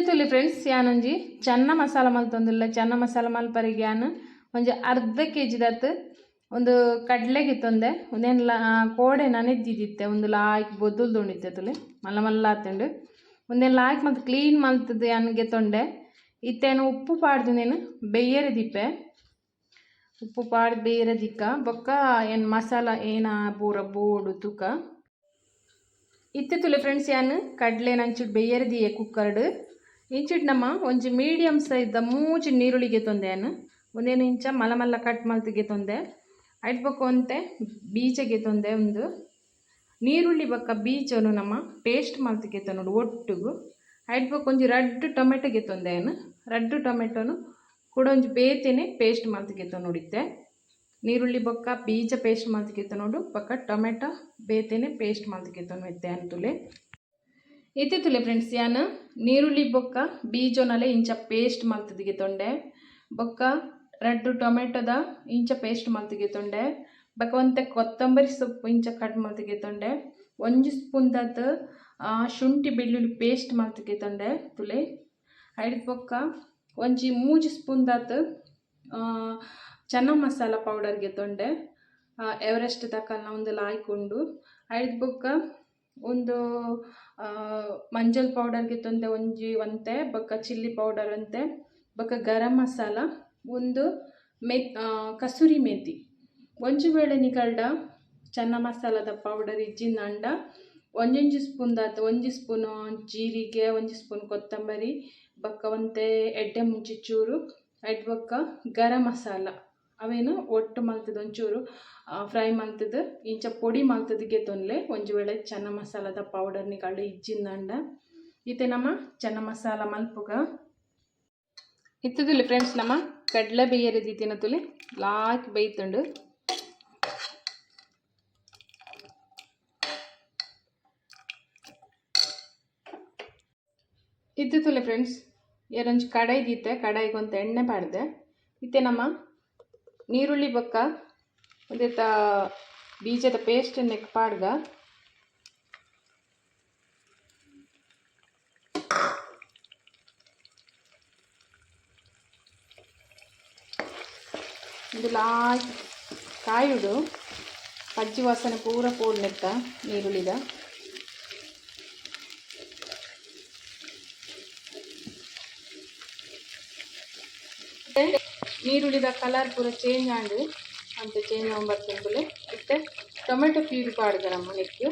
ತುಲಿ friends ಯಾನೊಂಜಿ ಚೆನ್ನ ಮಸಾಲ ಮಲ್ತೊಂದುಲ್ಲ ಚೆನ್ನ ಮಸಾಲ ಮಲ್ಪರಿಗೆ ಯಾನು ಒಂಜಿ ಅರ್ಧ kg ದತ್ ಒಂದು ಕಡ್ಲೆಗೆ ತೊಂದೆ ಒಂದೇನು ಕೋಡೆ ನನೆದ್ದಿದ್ದಿತ್ತೆ ಒಂದು ಲಾಯ್ಕ್ ಬೊದ್ದುಲ್ ತೊಂಡಿತ್ತೆ ತುಲಿ ಮಲ್ಲ ಮಲ್ಲ ಆತಂಡು ಒಂದೇನು ಲಾಯ್ಕ್ ಮತ್ತು ಕ್ಲೀನ್ ಮಲ್ತದ್ದು ಯಾನಿಗೆ ತೊಂಡೆ ಇತ್ತೇನು ಉಪ್ಪು ಪಾಡ್ದು ನೀನು ಬೆಯ್ಯರೆ ದಿಪ್ಪೆ ಉಪ್ಪು ಪಾಡ್ದು ಬೇರೆ ದಿಕ್ಕ ಬೊಕ್ಕ ಏನು ಮಸಾಲ ಏನ ಪೂರ ಬೋಡು ತುಕ ಇತ್ತೆ ತುಲೆ ಫ್ರೆಂಡ್ಸ್ ಯಾನು ಕಡ್ಲೆ ನಂಚಿಟ್ಟು ಬೇಯರೆ ದಿಯೆ ಕುಕ್ಕರ್ಡ್ ಇಂಚಿಟ್ಟು ನಮ್ಮ ಒಂಜಿ ಮೀಡಿಯಮ್ ಸೈಜ್ದ ಮೂಜಿ ನೀರುಳ್ಳಿಗೆ ತೊಂದೆ ಯಾನು ಒಂದೇನು ಇಂಚ ಮಲ್ಲ ಮಲ್ಲ ಕಟ್ ಮಲ್ತಿಗೆ ತೊಂದೆ ಐಟ್ ಬೊಕ್ಕ ಒಂತೆ ಬೀಜಗೆ ತೊಂದೆ ಒಂದು ನೀರುಳ್ಳಿ ಬೊಕ್ಕ ಬೀಜನು ನಮ್ಮ ಪೇಸ್ಟ್ ಮಲ್ತಿಗೆ ತೊಂಡು ಒಟ್ಟುಗು ಐಟ್ ಬೊಕ್ಕ ಒಂಜಿ ರಡ್ಡ್ ಟೊಮೆಟೊಗೆ ತೊಂದೆ ಯಾನು ರಡ್ಡ್ ಟೊಮೆಟೊನು ಕೂಡ ಒಂಜಿ ಬೇತೆನೆ ಪೇಸ್ಟ್ ಮಲ್ತಿಗೆ ತೊಂಡಿತ್ತೆ ನೀರುಳ್ಳಿ ಬೊಕ್ಕ ಬೀಜ ಪೇಸ್ಟ್ ಮಲ್ತಿಗೆ ತೊಂಡು ಬೊಕ್ಕ ಟೊಮೆಟೊ ಬೇತೆನೆ ಪೇಸ್ಟ್ ಮಲ್ತಿಗೆ ತೊಂದಿತ್ತೆ ಅಂತುಲೆ ಇತ್ತೆ ತುಲೆ ಫ್ರೆಂಡ್ಸ್ ಯಾನು ನೀರುಳ್ಳಿ ಬೊಕ್ಕ ಬೀಜೋನಲೆ ಇಂಚ ಪೇಸ್ಟ್ ಮಲ್ತಿಗೆ ತೊಂಡೆ ಬೊಕ್ಕ ರಡ್ಡ್ ಟೊಮೆಟೊದ ಇಂಚ ಪೇಸ್ಟ್ ಮಲ್ತಿಗೆ ತೊಂಡೆ ಬೊಕ್ಕ ಒಂತೆ ಕೊತ್ತಂಬರಿ ಸೊಪ್ಪು ಇಂಚ ಕಟ್ ಮಲ್ತಿಗೆ ತೊಂಡೆ ಒಂಜಿ ಸ್ಪೂನ್ ದತ್ ಶುಂಠಿ ಬೆಳ್ಳುಳ್ಳಿ ಪೇಸ್ಟ್ ಮಲ್ತಿಗೆ ತೊಂಡೆ ತುಲೆ ಐಡ್ ಬೊಕ್ಕ ಒಂಜಿ ಮೂಜಿ ಸ್ಪೂನ್ ದತ್ ಚೆನ್ನ ಮಸಾಲ ಪೌಡರ್ಗೆ ತೊಂಡೆ ಎವರೆಸ್ಟ್ ತಕಲ್ನ ಒಂದು ಲಾಯ್ಕೊಂಡು ಐಡ್ ಬೊಕ್ಕ ಒಂದು ಮಂಜಲ್ ಪೌಡರ್ಗೆ ತೊಂದೆ ಒಂಜಿ ಒಂತೆ ಬೊಕ್ಕ ಚಿಲ್ಲಿ ಪೌಡರ್ ಅಂತೆ ಬೊಕ್ಕ ಗರಂ ಮಸಾಲ ಒಂದು ಕಸೂರಿ ಮೇಥಿ ಒಂಜಿ ವೇಳೆ ನಿಕಲ್ಡ ಚೆನ್ನ ಮಸಾಲದ ಪೌಡರ್ ಇಜ್ಜಿಂದಂಡ ಒಂಜೊಂಜಿ ಸ್ಪೂನ್ ದಾತ ಒಂಜಿ ಸ್ಪೂನು ಜೀರಿಗೆ ಒಂಜಿ ಸ್ಪೂನ್ ಕೊತ್ತಂಬರಿ ಬೊಕ್ಕ ಒಂತೆ ಎಡ್ಡೆ ಮುಂಚಿ ಚೂರು ಐಟ್ ಬೊಕ್ಕ ಗರಂ ಮಸಾಲ ಅವೇನು ಒಟ್ಟು ಮಲ್ತದ ಒಂಚೂರು ಫ್ರೈ ಮಲ್ತದ ಇಂಚ ಪೊಡಿ ಮಲ್ತದಿಗೆ ತೊಂದ್ಲೆ ಒಂಜಿ ವೇಳೆ ಚೆನ್ನ ಮಸಾಲದ ಪೌಡರ್ ನಿಕಲ್ಡ ಇಜ್ಜಿಂದಂಡ ಇತ್ತೆ ನಮ್ಮ ಚೆನ್ನ ಮಸಾಲ ಮಲ್ಪುಗ ಇತ್ತು ತುಲಿ ಫ್ರೆಂಡ್ಸ್ ನಮ್ಮ ಕಡ್ಲೆ ಬೇಯರೆ ದೀತಿನ ತುಲಿ ಲಾಕ್ ಬೇಯ್ತುಂಡು ಇತ್ತು ತುಲಿ ಫ್ರೆಂಡ್ಸ್ ಎರೊಂಜಿ ಕಡಾಯಿ ದೀತೆ ಕಡಾಯಿಗೆ ಒಂತ ಎಣ್ಣೆ ಪಾಡ್ದೆ ಇತ್ತೆ ನಮ್ಮ ನೀರುಳ್ಳಿ ಬೊಕ್ಕ ಒಂದೇತ ಬೀಜದ ಪೇಸ್ಟ್ ನೆಕ್ ಪಾಡ್ಗ ಒಂದು ಲಾಯ್ ಕಾಯುಡು ಪಜ್ಜಿ ವಾಸನೆ ಪೂರ ಪೋಡ್ನೆತ್ತ ನೀರುಳ್ಳಿದ ನೀರುಳ್ಳಿದ ಕಲರ್ ಪೂರ ಚೇಂಜ್ ಆಂಡ್ ಅಂತ ಚೇಂಜ್ ಆಗಿ ಇತ್ತೆ ಟೊಮೆಟೊ ಪ್ಯೂರಿ ಪಾಡ್ದ ನಮ್ಮ ನೆಕ್ಕು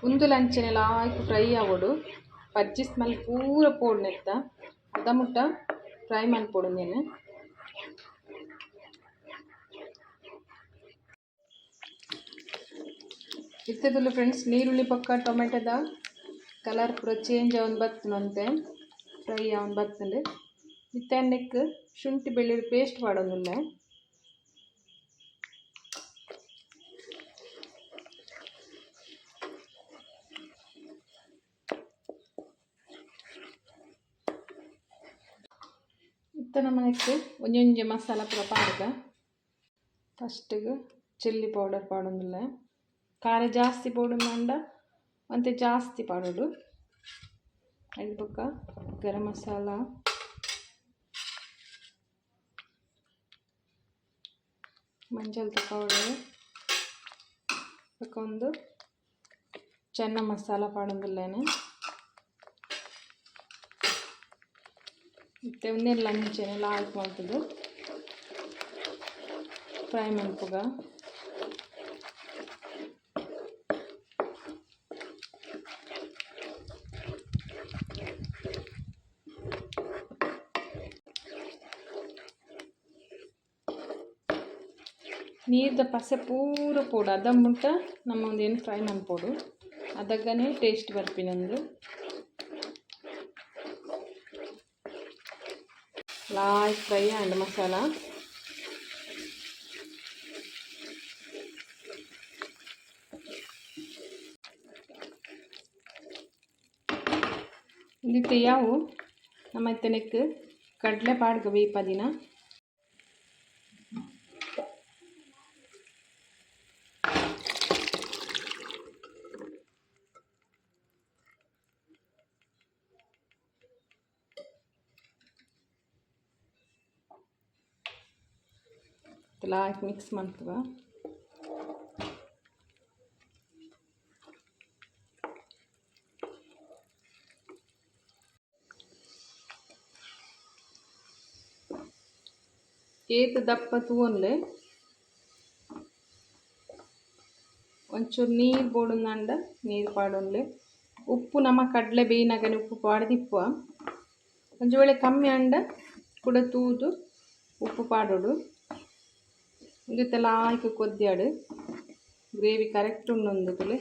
ಒಂದು ಲಂಚನೆ ಲಾಯ್ಕ್ ಫ್ರೈ ಆಗೋಡು ಪಜ್ಜಿ ಸ್ಮೆಲ್ ಪೂರ ಪೋಡ್ನೆತ್ತ ಅದ ಮುಟ್ಟ ಫ್ರೈ ಮಲ್ಪೊಡು ನೀನು ಇತ್ತದಲ್ಲ ಫ್ರೆಂಡ್ಸ್ ನೀರುಳ್ಳಿ ಪಕ್ಕ ಟೊಮೆಟೊದ ಕಲರ್ ಪೂರ ಚೇಂಜ್ ಅವನ್ ಬತ್ತನಂತೆ ಫ್ರೈ ಅವನ್ ಬತ್ತಂಡು ಇತ್ತೆ ನೆಕ್ ಶುಂಠಿ ಬೆಳ್ಳುಳ್ಳಿ ಪೇಸ್ಟ್ ಮಾಡೋದಿಲ್ಲ ಇತ್ತ ನಮ್ಮ ನೆಕ್ ಒಂಜೊಂಜಿ ಮಸಾಲ ಪೂರ ಪಾಡ್ಗ ಫಸ್ಟಿಗೆ ಚಿಲ್ಲಿ ಪೌಡರ್ ಪಾಡೋದಿಲ್ಲ ಖಾರ ಜಾಸ್ತಿ ಪೋಡುಂಡ ಮತ್ತೆ ಜಾಸ್ತಿ ಪಾಡೋಡು ಐದು ಬೊಕ್ಕ ಗರಂ ಮಸಾಲ ಮಂಜಲ್ ಪೌಡರ್ ಬೊಕ್ಕ ಒಂದು ಚೆನ್ನ ಮಸಾಲ ಪಾಡೋದಿಲ್ಲೇನೆ ಮತ್ತೆ ಒಂದೆಲ್ಲ ಮುಂಚೆನೆ ಲಾಯ್ಕ್ ಮಾಡ್ತದ್ದು ಫ್ರೈ ಮಲ್ಪುಗ ನೀರ್ದ ಪಸೆ ಪೂರ ಪೋಡು ಅದ ಮುಟ್ಟ ನಮ್ಮ ಒಂದೇನು ಫ್ರೈ ಮಲ್ಪೋಡು ಅದಕ್ಕನೇ ಟೇಸ್ಟ್ ಬರ್ಪಿನಂದು ಲಾಯ್ಕ್ ಫ್ರೈ ಆ್ಯಂಡ್ ಮಸಾಲ ಇಂದಿತ್ತೆ ಯಾವು ನಮ್ಮ ತೆನೆಕ್ ಕಡಲೆ ಪಾಡ್ಗ ಬೇಯ್ಪದಿನ ಲಾಯ್ಕ್ ಮಿಕ್ಸ್ ಮಾಡ್ತವ ಏತ್ ದಪ್ಪ ತೂವನ್ಲೆ ಒಂಚೂರು ನೀರು ಬೋಡುಂದಂಡ ನೀರು ಪಾಡೊನ್ಲೆ ಉಪ್ಪು ನಮ್ಮ ಕಡಲೆ ಬೇಯಿನಾಗನೆ ಉಪ್ಪು ಪಾಡ್ದಿಪ್ಪುವ ಒಂಜಿ ವೇಳೆ ಕಮ್ಮಿ ಅಂಡ ಕೂಡ ತೂದು ಉಪ್ಪು ಪಾಡೋಡು ಇಂದಿತ್ತೆ ಲಾಯ್ಕ್ ಕೊದ್ಯಾಡು ಗ್ರೇವಿ ಕರೆಕ್ಟ್ ಉಂಡೊಂದುಲೆ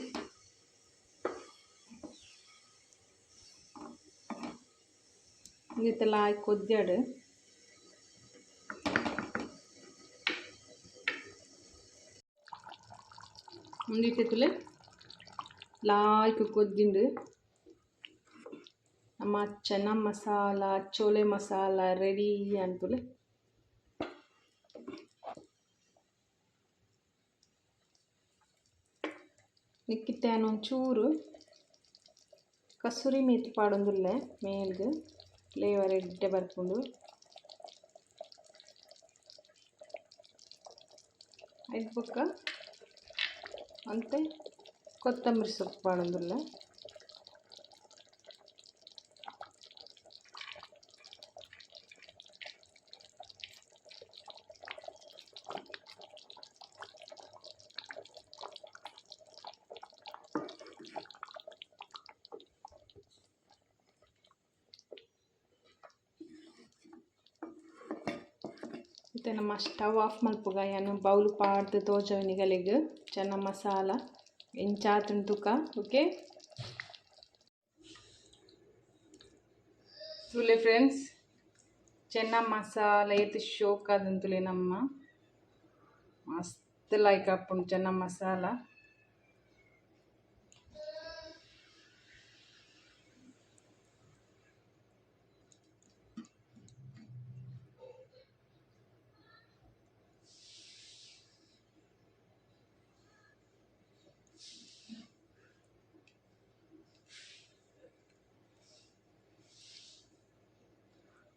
ಇಂದಿತ್ತೆ ಲಾಯ್ಕ್ ಕೊದ್ಯಾಡು ಮುಂದಿಟ್ಟುಲೆ ಲಾಯ್ಕ್ ಕೊದ್ದಿಂಡು ನಮ್ಮ ಚೆನ್ನ ಮಸಾಲ ಚೋಲೆ ಮಸಾಲ ರೆಡಿ ಅಂತುಲೆ ನಿಕ್ಕಿಟ್ಟೇನು ಒಂಚೂರು ಕಸೂರಿ ಮೇಥಿ ಪಾಡೊಂದುಲ್ಲೆ ಮೇಲ್ಗೆ ಫ್ಲೇವರ್ ಎಡ್ಡೆ ಬರ್ಕೊಂಡು ಐದು ಪಕ್ಕ ಅಂತೆ ಕೊತ್ತಂಬರಿ ಸೊಪ್ಪು ಪಾಡೊಂದುಲ್ಲೆ ಮತ್ತು ನಮ್ಮ ಸ್ಟವ್ ಆಫ್ ಮಲ್ಪುಗ ಏನು ಬೌಲ್ ಪಾಡ್ದು ತೋಜವನಿಗಳಿಗೆ ಚೆನ್ನ ಮಸಾಲ ಎಂಚಾತನ್ ತುಕ ಓಕೆ ತುಲೆ ಫ್ರೆಂಡ್ಸ್ ಚೆನ್ನ ಮಸಾಲ ಏತು ಶೋಕ್ ಆದಂತುಲೆ ನಮ್ಮ ಮಸ್ತ್ ಲೈಕ್ ಆಪುಂಡು ಚೆನ್ನ ಮಸಾಲ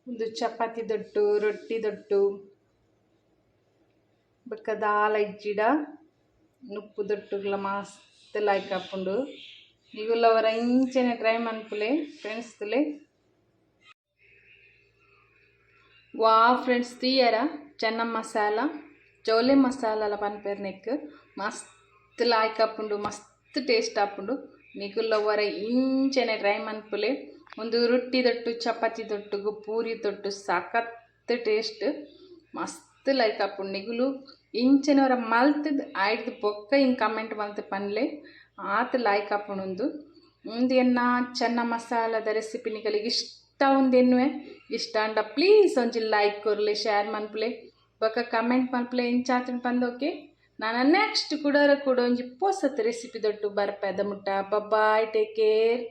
ಒಂದು ಚಪಾತಿ ದೊಟ್ಟು ರೊಟ್ಟಿ ದೊಟ್ಟು ಬೊಕ್ಕ ದಾಲ ಇಜ್ಜಿಡ ನುಪ್ಪು ದೊಟ್ಟುಗ್ಲ ಮಸ್ತ್ ಲೈಕ್ ಆಪುಂಡು ನಿಗುಲ್ಲವರ ಇಂಚೆನೆ ಟ್ರೈ ಮನ್ಪುಲೆ ಫ್ರೆಂಡ್ಸ್ ತುಲೆ ವಾ ಫ್ರೆಂಡ್ಸ್ ತೀಯರ ಚೆನ್ನ ಮಸಾಲ ಚೋಲೆ ಮಸಾಲ ಪನ್ಪೇರ್ ನೆಕ್ ಮಸ್ತ್ ಲೈಕ್ ಆಪುಂಡು ಮಸ್ತ್ ಟೇಸ್ಟ್ ಆಪುಂಡು ನಿಗುಲ್ಲವರ ಇಂಚೆನೆ ಟ್ರೈ ಮನ್ಪುಲೆ ಒಂದು ರೊಟ್ಟಿ ದೊಟ್ಟು ಚಪಾತಿ ದೊಟ್ಟುಗು ಪೂರಿ ದೊಟ್ಟು ಸಖತ್ ಟೇಸ್ಟ್ ಮಸ್ತ್ ಲೈಕ್ ಆಪುಂಡು ನಿಗುಲು ಇಂಚೆನವರ ಮಲ್ತದ್ ಆಯ್ತು ಬೊಕ್ಕ ಹಿಂಗೆ ಕಮೆಂಟ್ ಮಲ್ತು ಪನ್ಲೆ ಆತ ಲೈಕ್ ಆಪುಂಡು ಉಂದೆನ್ನ ಚೆನ್ನ ಮಸಾಲದ ರೆಸಿಪಿ ನಿಗಳಿಗೆ ಇಷ್ಟ ಉಂದೆನ್ನುವೆ ಇಷ್ಟ ಅಂಡ ಪ್ಲೀಸ್ ಒಂಜಿ ಲೈಕ್ ಕೊರ್ಲೆ ಶೇರ್ ಮನ್ಪುಲೆ ಬೊಕ್ಕ ಕಮೆಂಟ್ ಮನ್ಪುಲೆ ಇಂಚಾತನ್ ಪಂದೋಕೆ ನಾನು ನೆಕ್ಸ್ಟ್ ಕೂಡ ಒಂಜಿ ಪೊಸತ್ ರೆಸಿಪಿ ದೊಟ್ಟು ಬರ್ಪೆದ ಮುಟ್ಟ ಬಾಯ್ ಟೇಕ್ ಕೇರ್.